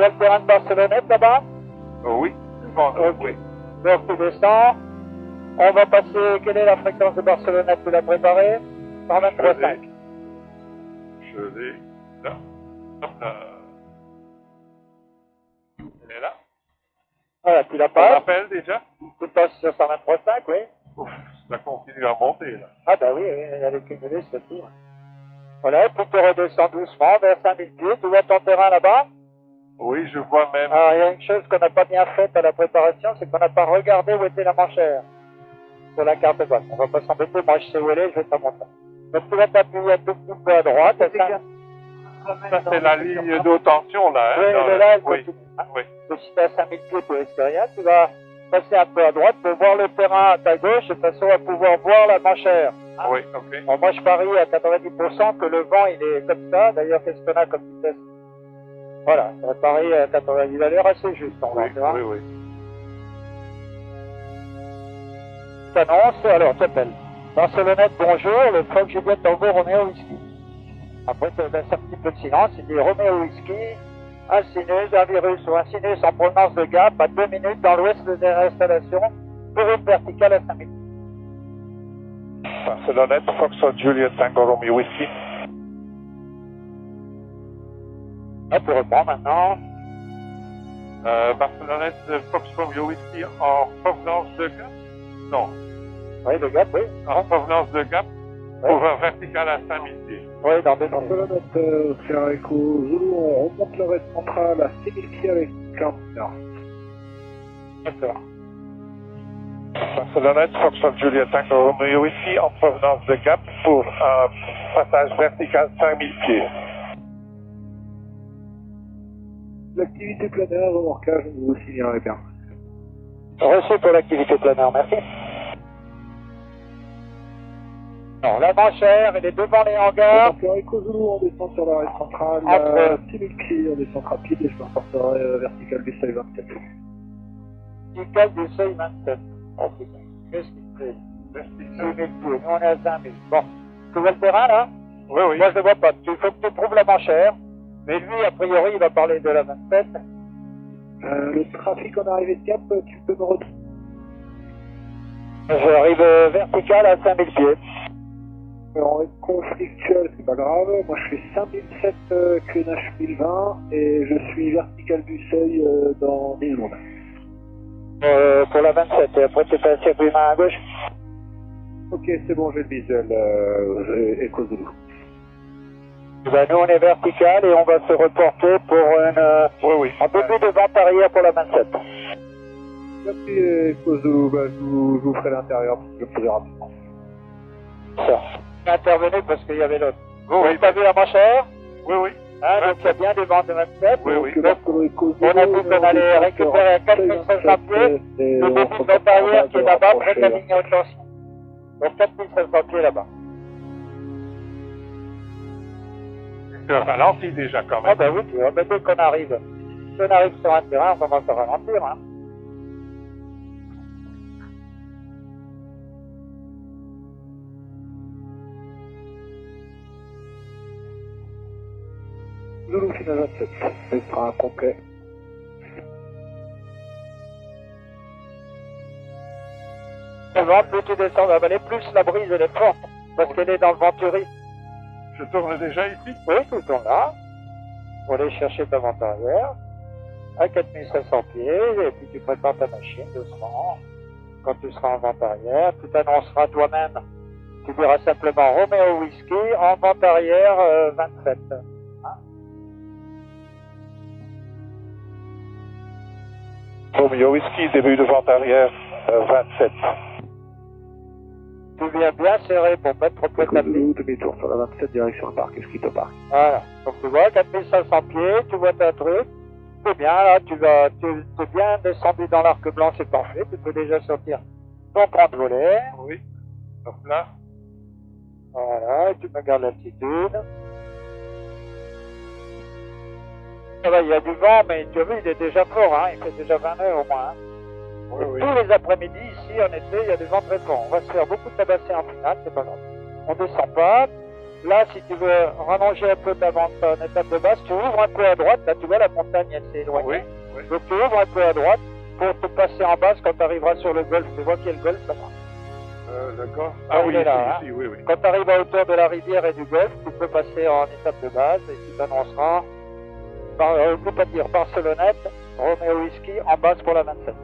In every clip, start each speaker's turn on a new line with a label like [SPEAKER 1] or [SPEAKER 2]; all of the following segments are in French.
[SPEAKER 1] vois le terrain de Barcelonnette là-bas?
[SPEAKER 2] Oui, bon, oui.
[SPEAKER 1] Donc tu descends. On va passer, quelle est la fréquence de Barcelonnette? Tu l'as préparée? 123,5.
[SPEAKER 2] Je l'ai. Là. Hop là. Elle est là.
[SPEAKER 1] Voilà, tu la
[SPEAKER 2] On
[SPEAKER 1] passes.
[SPEAKER 2] l'appelle déjà?
[SPEAKER 1] Tu passes sur 123,5, oui.
[SPEAKER 2] Ouf, ça continue à monter là.
[SPEAKER 1] Ah bah oui, elle est cumulée, c'est tout. Voilà, puis tu redescends doucement vers 5000 pieds. Tu vois ton terrain là-bas?
[SPEAKER 2] Oui, je vois même.
[SPEAKER 1] Alors, il y a une chose qu'on n'a pas bien faite à la préparation, c'est qu'on n'a pas regardé où était la manchère sur la carte de boîte. On va pas s'embêter, moi je sais où elle est, je vais te la montrer. Donc tu vas t'appuyer un tout petit peu à droite.
[SPEAKER 2] Ça, c'est la ligne d'eau tension là. Hein,
[SPEAKER 1] oui, mais là, elle
[SPEAKER 2] oui.
[SPEAKER 1] continue. Hein.
[SPEAKER 2] Oui.
[SPEAKER 1] Donc si tu es à 5000 pieds, tu risques rien. Tu vas passer un peu à droite pour voir le terrain à ta gauche de façon à pouvoir voir la manchère. Hein.
[SPEAKER 2] Oui, ok.
[SPEAKER 1] Bon, moi je parie à 90% que le vent il est comme ça. D'ailleurs, qu'est-ce qu'on a comme vitesse? Voilà, ça parie à 90, il a l'air assez juste.
[SPEAKER 2] Oui, oui, oui.
[SPEAKER 1] Je t'annonce, alors tu appelles. Barcelonnette, bonjour, le Fox Juliette Tango Roméo Whisky. Après, tu laisses un petit peu de silence, il dit Roméo Whisky, un sinus, un virus ou un sinus en provenance de Gap à 2 minutes dans l'ouest de l'installation pour une verticale à 5 minutes.
[SPEAKER 2] Barcelonnette, Foxtrot Juliet Tango Romeo Whisky.
[SPEAKER 1] Là, tu reprends maintenant.
[SPEAKER 2] Barcelonnette, Fox Romeo Whisky en provenance de Gap? Non.
[SPEAKER 1] Oui, de Gap, oui.
[SPEAKER 2] En provenance de Gap
[SPEAKER 1] oui.
[SPEAKER 2] pour un vertical à 5000 pieds.
[SPEAKER 1] Oui, dans 2 minutes.
[SPEAKER 3] Barcelonnette, Sierra Echo Zulu, on remonte le reste central à 6000 pieds avec 40 nord.
[SPEAKER 1] D'accord.
[SPEAKER 2] Barcelonnette, Foxtrot Juliet Tango Romeo Whisky en provenance de Gap pour un passage vertical 5000 pieds.
[SPEAKER 3] L'activité planaire, remorquage, on vous signalerait bien.
[SPEAKER 1] Reçu pour l'activité planaire, merci. Non, la manchère, elle est devant les hangars.
[SPEAKER 3] Sierra Echo Zulu, on descend sur la reste centrale à 6000 pieds, on descend rapide et je me reporterai vertical du seuil 27.
[SPEAKER 1] Vertical du seuil 27. Oh putain, qu'est-ce qu'il fait? 6000 pieds, nous on est à 5000. Bon, tu vois le terrain là?
[SPEAKER 2] Oui, oui.
[SPEAKER 1] Moi je ne vois pas, il faut que tu trouves la manchère. Mais lui, a priori, il va parler de la 27.
[SPEAKER 3] Le trafic en arrivée de Gap, tu peux me retrouver.
[SPEAKER 1] J'arrive vertical à 5000 pieds.
[SPEAKER 3] En être conflictuel, c'est pas grave. Moi, je fais 5007 QNH 1020 et je suis vertical du seuil dans 10 secondes.
[SPEAKER 1] Pour la 27, et après tu fais un circuit main à gauche.
[SPEAKER 3] Ok, c'est bon, j'ai le visuel Echo Zulu.
[SPEAKER 1] Ben, nous, on est vertical et on va se reporter pour un début de vente arrière pour la 27.
[SPEAKER 3] Merci Echo Zulu, je vous ferai l'intérieur parce que je le faisais rapidement.
[SPEAKER 1] Ça. Je suis intervenu parce qu'il y avait l'autre.
[SPEAKER 2] Oui,
[SPEAKER 1] T'as vu la manchère?
[SPEAKER 2] oui, oui.
[SPEAKER 1] Hein, donc il y a bien des ventes de 27.
[SPEAKER 2] Oui, oui.
[SPEAKER 1] Donc, on a vu qu'on allait récupérer 4500 pieds le début de vente arrière qui est là-bas, près de la ligne haute tension. Donc 4500 pieds là-bas.
[SPEAKER 2] Tu ralentis déjà quand même.
[SPEAKER 1] Ah ben oui, tu vois, dès qu'on arrive sur un terrain, on commence à ralentir. Hein.
[SPEAKER 3] Zulu final 27, ce sera complet.
[SPEAKER 1] Le vent, plus tu descends la vallée, plus la brise elle est forte, parce qu'elle est dans le venturi.
[SPEAKER 2] Je tourne déjà ici?
[SPEAKER 1] Oui, tout le temps là, pour aller chercher ta vente arrière, à 4500 pieds, et puis tu prépares ta machine doucement. Quand tu seras en vente arrière, tu t'annonceras toi-même. Tu diras simplement Roméo Whisky en vente arrière 27. Hein?
[SPEAKER 2] Romeo Whisky, début de vente arrière 27.
[SPEAKER 1] Tu viens bien serré pour mettre trop de
[SPEAKER 3] Zulu, demi-tour sur la 27, direction le parc, Escrito Park.
[SPEAKER 1] Voilà. Donc tu vois, 4500 pieds, tu vois ta truc. C'est bien, là, tu es bien descendu dans l'arc blanc, c'est parfait. Tu peux déjà sortir ton compte volet.
[SPEAKER 2] Oui. Donc là.
[SPEAKER 1] Voilà, et tu me gardes l'altitude. Ça va, il y a du vent, mais tu as vu, il est déjà fort, hein. Il fait déjà 20 heures au moins. Hein.
[SPEAKER 2] Oui, oui.
[SPEAKER 1] Tous les après-midi, ici, en été, il y a des vents très forts. On va se faire beaucoup de tabasser en finale, c'est pas grave. On descend pas, Là, si tu veux rallonger un peu ton étape de base, tu ouvres un peu à droite. Là, tu vois, la montagne, elle s'est éloignée.
[SPEAKER 2] Oui, oui.
[SPEAKER 1] Donc, tu ouvres un peu à droite pour te passer en base quand tu arriveras sur le golfe. Tu vois qu'il y a le golfe là-bas.
[SPEAKER 2] Le golf. Ah oui,
[SPEAKER 1] il est là,
[SPEAKER 2] ici,
[SPEAKER 1] hein.
[SPEAKER 2] oui, oui.
[SPEAKER 1] Quand tu arrives à hauteur de la rivière et du golfe, tu peux passer en étape de base et tu t'annonceras, oublie pas de dire Barcelonnette, Romeo Whisky en base pour la 27.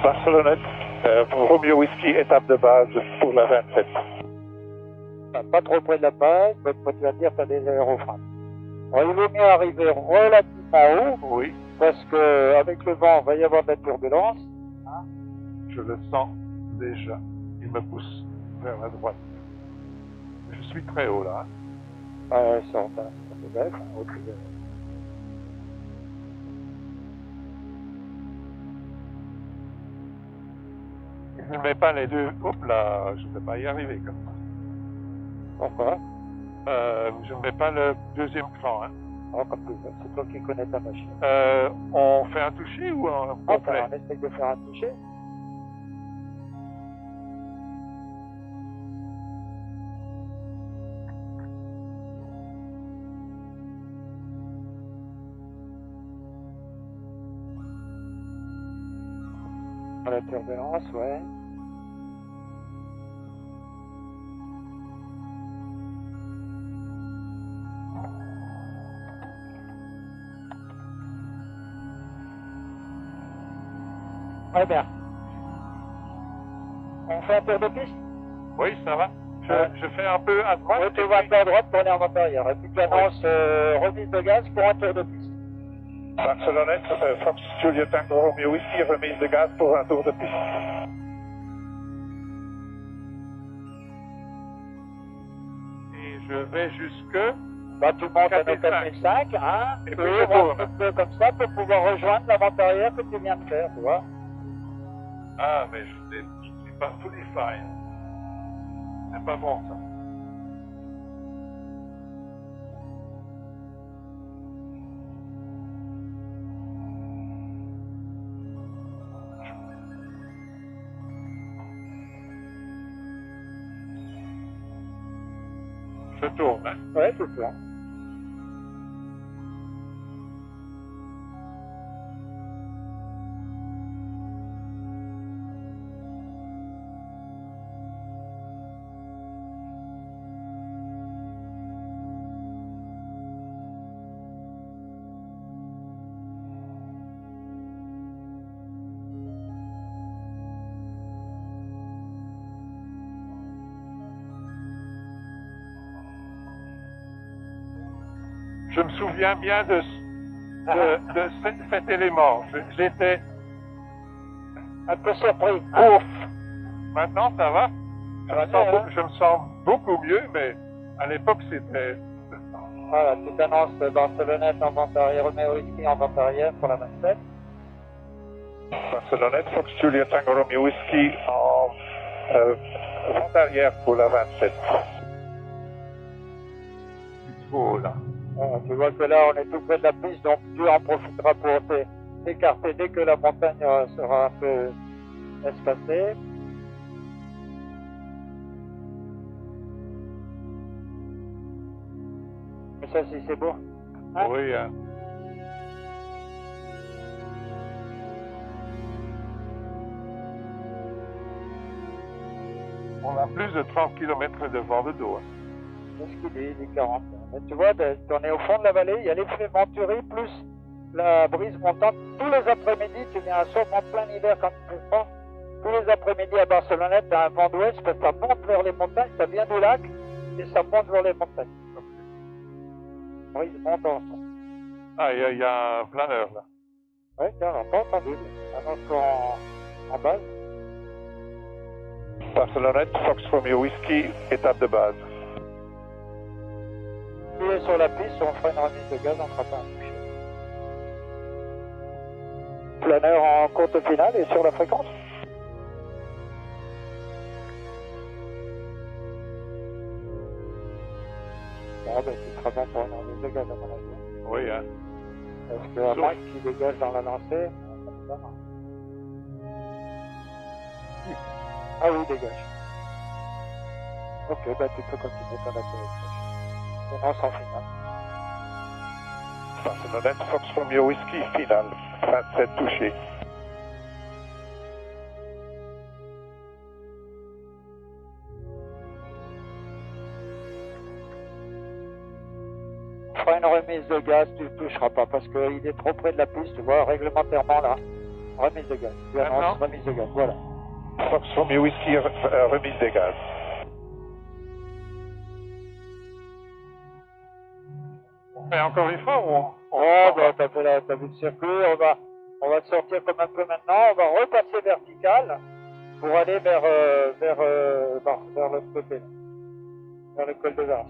[SPEAKER 2] Barcelonnette, Romeo Whisky, étape de base pour la 27.
[SPEAKER 1] Pas trop près de la base, donc tu vas dire que tu as des aérofreins. Il vaut mieux arriver relativement haut,
[SPEAKER 2] Oui,
[SPEAKER 1] parce que avec le vent, il va y avoir de la turbulence. Hein.
[SPEAKER 2] je le sens déjà. Il me pousse vers la droite. Je suis très haut là.
[SPEAKER 1] Ça en passe, ça peut être,
[SPEAKER 2] Je ne mets pas les deux. Hop là, je ne vais pas y arriver comme ça.
[SPEAKER 1] Pourquoi?
[SPEAKER 2] Je ne mets pas le deuxième cran. Hein.
[SPEAKER 1] Comme tu veux, c'est toi qui connais ta machine.
[SPEAKER 2] On fait un toucher ou un complet?
[SPEAKER 1] On essaie de faire un toucher. La turbulence, ouais. Très bien. On fait un tour de piste?
[SPEAKER 2] Oui, ça va. Je fais un peu à droite.
[SPEAKER 1] Oui, tu vas un peu à droite pour aller en intérieur. Et puis tu annonces remise de gaz pour un tour de piste.
[SPEAKER 2] Barcelonnette, Fox Julia Tango Romeo Whisky, remise de gaz pour un tour de piste. Et je vais jusque...
[SPEAKER 1] Bah, tu montes à 4005, hein,
[SPEAKER 2] et
[SPEAKER 1] tu
[SPEAKER 2] puis je
[SPEAKER 1] ouvres un
[SPEAKER 2] tourne.
[SPEAKER 1] petit peu comme ça pour pouvoir rejoindre l'avant-arrière que tu viens de faire, tu vois.
[SPEAKER 2] Ah, mais je ne suis pas fully fine. C'est pas bon, ça. Je tourne, hein.
[SPEAKER 1] Ouais, c'est ça.
[SPEAKER 2] Je me souviens bien de cet élément. J'étais
[SPEAKER 1] Un peu surpris.
[SPEAKER 2] ouf. Maintenant, ça va.
[SPEAKER 1] Hein.
[SPEAKER 2] Je me sens beaucoup mieux, mais à l'époque, c'était...
[SPEAKER 1] Voilà, tu t'annonces Barcelonnette en vente arrière, Romeo Whisky en vente arrière pour la 27.
[SPEAKER 2] Barcelonnette, Fox Julia Tango Romeo Whisky en vente arrière pour la 27. Oh là.
[SPEAKER 1] Voilà, tu vois que là, on est tout près de la piste, donc tu en profiteras pour t'écarter dès que la montagne sera un peu espacée. Mais ça, si c'est beau. Hein?
[SPEAKER 2] Oui, hein. On a plus de 30 km de vent de dos. Hein.
[SPEAKER 1] C'est ce qu'il dit 40. Mais tu vois, on est au fond de la vallée, il y a l'effet Venturi plus la brise montante. Tous les après-midi, tu viens à Somme en plein hiver quand il fait froid. Tous les après-midi à Barcelonnette, tu as un vent d'ouest parce que ça monte vers les montagnes, ça vient du lac et ça monte vers les montagnes. Brise montante.
[SPEAKER 2] Ah, il y a un planeur là.
[SPEAKER 1] Oui, tiens, on n'a pas entendu. Annonce en base.
[SPEAKER 2] Barcelonnette, Fox Romeo Whisky, étape de base.
[SPEAKER 1] Si tu es sur la piste, on fera une remise de gaz, on ne fera pas un toucher. Planeur en courte finale et sur la fréquence. Bon, ben, ce sera bon pour une remise de gaz à mon avis.
[SPEAKER 2] Oui, hein.
[SPEAKER 1] Parce que, à moins qu'il dégage dans la lancée, ça va. Ah oui, dégage. Ok, bah tu peux continuer ton atterrissage. Sinon, sans final.
[SPEAKER 2] Stationnement Fox Romeo Whiskey, final. 27 touchés.
[SPEAKER 1] On fera une remise de gaz, tu ne toucheras pas parce qu'il est trop près de la piste, tu vois, réglementairement là. Remise de gaz. Tu annonces remise de gaz, voilà.
[SPEAKER 2] Fox Romeo Whiskey, remise des gaz. On fait encore une fois ou on
[SPEAKER 1] bah, t'as vu le circuit, on va te sortir comme un peu maintenant, on va repasser vertical pour aller vers l'autre côté, vers le col de Vars.